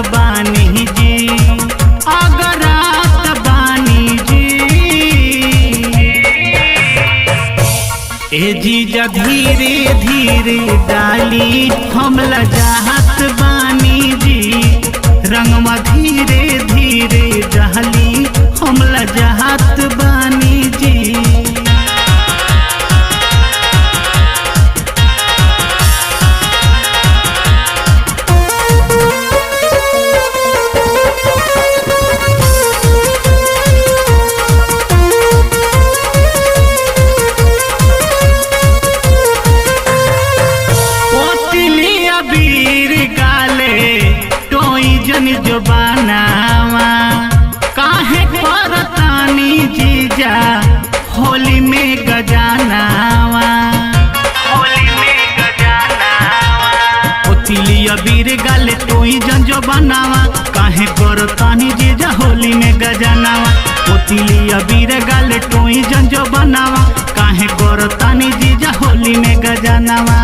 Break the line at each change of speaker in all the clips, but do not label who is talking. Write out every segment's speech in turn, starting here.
बानी जी, अगरात बानी जी। ए जीजा धीरे धीरे डाली हम लजाहत बानी जी, रंगवा धीरे धीरे डाली हम लजाहत बानी जी। जो बनावा काहे करतानी जीजा होली में गजानावा, होली में गजानावा। ओतिली अबीर गाले टोई जन जो बनावा काहे करतानी जीजा होली में गजानावा। ओतिली अबीर गाले टोई जन जो बनावा काहे करतानी जीजा होली में गजानावा।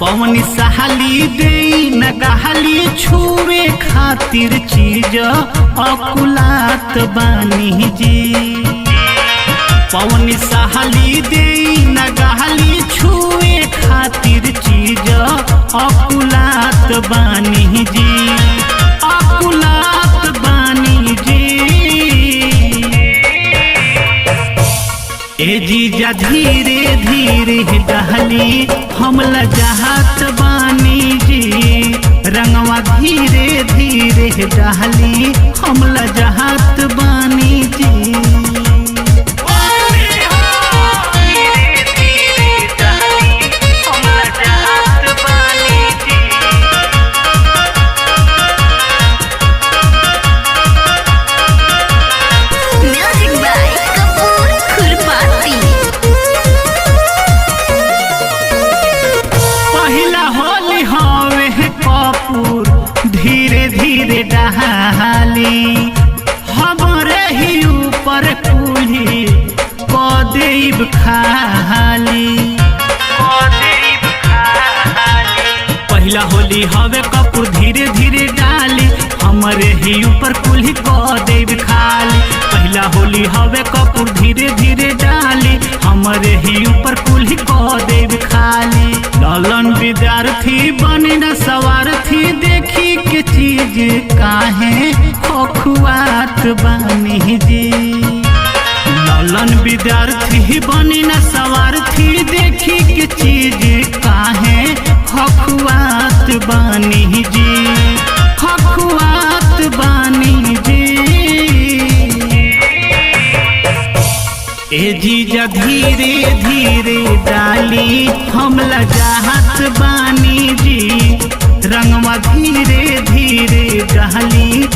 पवनी सहाली दे न गहाली छुए खातिर चीज अकुलात बानी जी। पवनी सहाली दे न गहाली छुए खातिर चीज अकुलात बानी जी, अकुलात बानी जी। ए जीजा धीरे धीरे डहली हम लजाहत बानी जी, रंगवा धीरे धीरे डहली हम लजाहत बानी जी। धीरे धीरे डहाली हमरे ही ऊपर कुल्ही कदेब खाली। पहला होली हवे कपूर धीरे धीरे डाली हमरे ही ऊपर कुल्ही कदेब खाली। पहला होली हवे कपूर धीरे धीरे डाली हमरे ही ऊपर कुल्ही कदेब खाली। ललन विद्यार्थी बने न सवारथी देखी के चीज काहे खोखुआत बानी जी। ललन विद्यार्थी बने न सवारथी देखी के चीज काहे खोखुआत बानी जी, खोखुआत बानी जी। ए जीजा धीरे धीरे डाली हम लजाहत बानी जी, रंगवा धीरे धीरे डाली